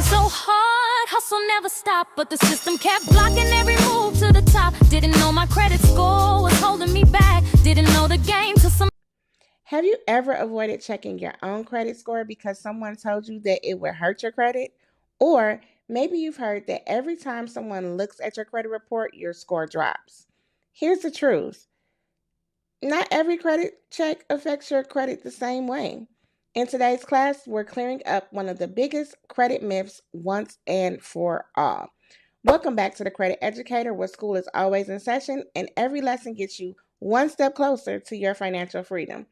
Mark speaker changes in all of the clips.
Speaker 1: so hard, hustle never stopped, but the system kept blocking every move to the top. Didn't know my credit score was holding me back. Didn't know the game till some.
Speaker 2: Have you ever avoided checking your own credit score because someone told you that it would hurt your credit? Or maybe you've heard that every time someone looks at your credit report, your score drops. Here's the truth: not every credit check affects your credit the same way. In today's class, we're clearing up one of the biggest credit myths once and for all. Welcome back to the Credit Educator, where school is always in session and every lesson gets you one step closer to your financial freedom.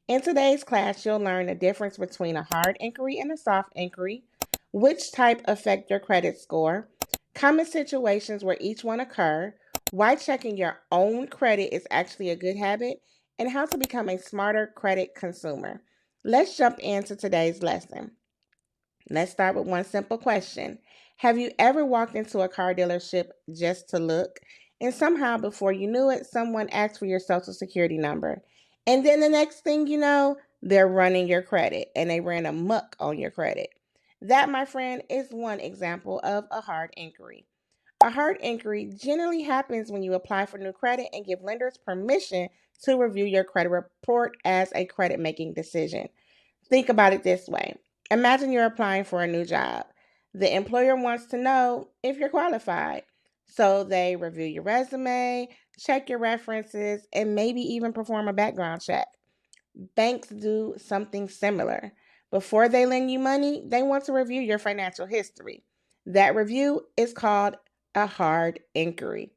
Speaker 2: In today's class, you'll learn the difference between a hard inquiry and a soft inquiry, which type affect your credit score, common situations where each one occur, why checking your own credit is actually a good habit, and how to become a smarter credit consumer. Let's jump into today's lesson. Let's start with one simple question. Have you ever walked into a car dealership just to look, and somehow before you knew it, someone asked for your social security number? And then the next thing you know, they're running your credit and they ran amok on your credit. That, my friend, is one example of a hard inquiry. A hard inquiry generally happens when you apply for new credit and give lenders permission to review your credit report as a credit making decision. Think about it this way. Imagine you're applying for a new job. The employer wants to know if you're qualified. So they review your resume, check your references, and maybe even perform a background check. Banks do something similar. Before they lend you money, they want to review your financial history. That review is called a hard inquiry.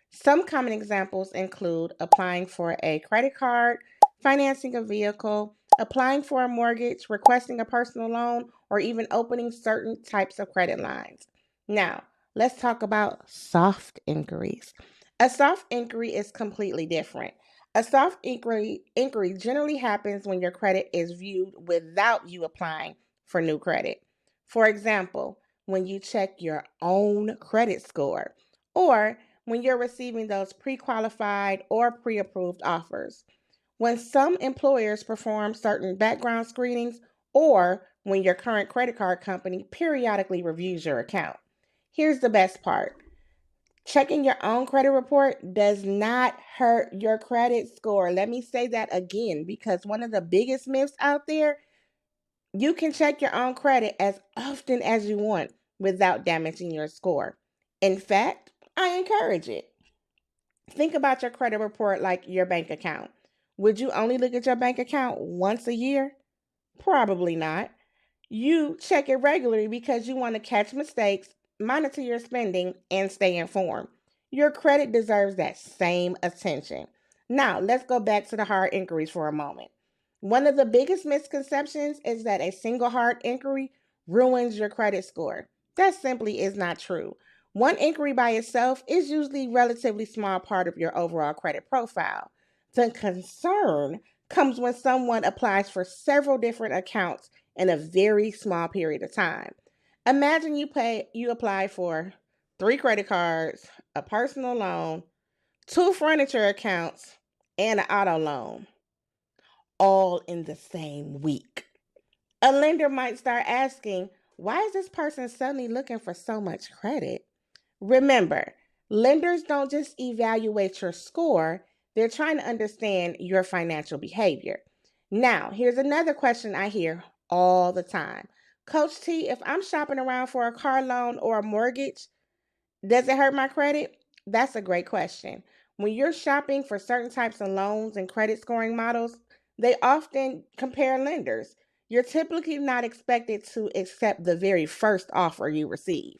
Speaker 2: Some common examples include applying for a credit card, financing a vehicle, applying for a mortgage, requesting a personal loan, or even opening certain types of credit lines. Now, let's talk about soft inquiries. A soft inquiry is completely different. A soft inquiry generally happens when your credit is viewed without you applying for new credit. For example, when you check your own credit score, or when you're receiving those pre qualified or pre approved offers, when some employers perform certain background screenings, or when your current credit card company periodically reviews your account. Here's the best part: checking your own credit report does not hurt your credit score. Let me say that again, because one of the biggest myths out there: you can check your own credit as often as you want without damaging your score. In fact, I encourage it. Think about your credit report like your bank account. Would you only look at your bank account once a year? Probably not. You check it regularly because you want to catch mistakes, monitor your spending, and stay informed. Your credit deserves that same attention. Now, let's go back to the hard inquiries for a moment. One of the biggest misconceptions is that a single hard inquiry ruins your credit score. That simply is not true. One inquiry by itself is usually a relatively small part of your overall credit profile. The concern comes when someone applies for several different accounts in a very small period of time. Imagine you apply for 3 credit cards, a personal loan, 2 furniture accounts, and an auto loan, all in the same week. A lender might start asking, why is this person suddenly looking for so much credit? Remember, lenders don't just evaluate your score, they're trying to understand your financial behavior. Now, here's another question I hear all the time: Coach T, if I'm shopping around for a car loan or a mortgage, does it hurt my credit? That's a great question. When you're shopping for certain types of loans and credit scoring models, they often compare lenders. You're typically not expected to accept the very first offer you receive.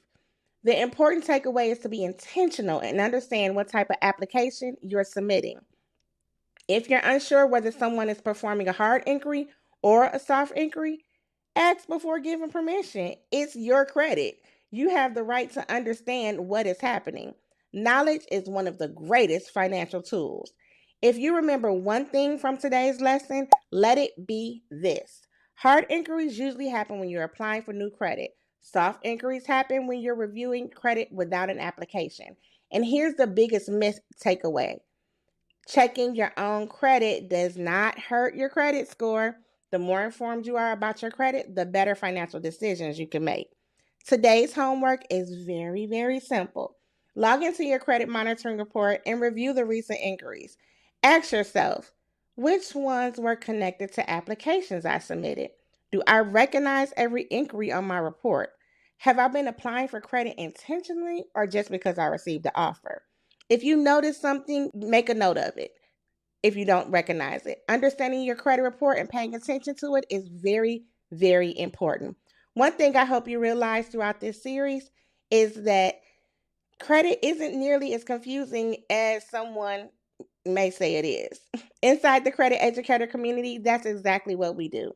Speaker 2: The important takeaway is to be intentional and understand what type of application you're submitting. If you're unsure whether someone is performing a hard inquiry or a soft inquiry, ask before giving permission. It's your credit. You have the right to understand what is happening. Knowledge is one of the greatest financial tools. If you remember one thing from today's lesson, let it be this: hard inquiries usually happen when you're applying for new credit. Soft inquiries happen when you're reviewing credit without an application. And here's the biggest myth takeaway: checking your own credit does not hurt your credit score. The more informed you are about your credit, the better financial decisions you can make. Today's homework is very, very simple. Log into your credit monitoring report and review the recent inquiries. Ask yourself, which ones were connected to applications I submitted? Do I recognize every inquiry on my report? Have I been applying for credit intentionally or just because I received the offer? If you notice something, make a note of it if you don't recognize it. Understanding your credit report and paying attention to it is very, very important. One thing I hope you realize throughout this series is that credit isn't nearly as confusing as someone may say it is. Inside the credit educator community, that's exactly what we do.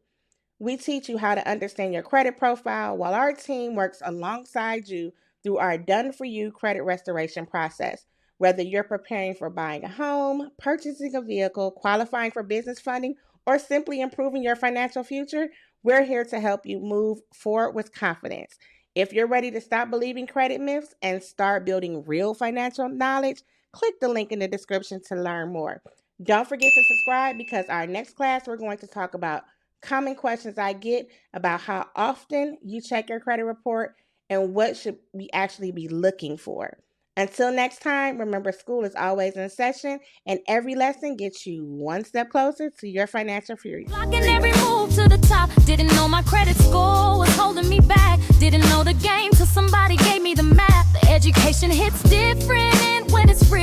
Speaker 2: We teach you how to understand your credit profile while our team works alongside you through our done for you credit restoration process. Whether you're preparing for buying a home, purchasing a vehicle, qualifying for business funding, or simply improving your financial future, we're here to help you move forward with confidence. If you're ready to stop believing credit myths and start building real financial knowledge, click the link in the description to learn more. Don't forget to subscribe because our next class we're going to talk about common questions I get about how often you check your credit report and what should we actually be looking for. Until next time, remember school is always in session and every lesson gets you one step closer to your financial freedom.
Speaker 1: Blocking every move to the top. Didn't know my credit score was holding me back. Didn't know the game till somebody gave me the map. The education hits different when it's real.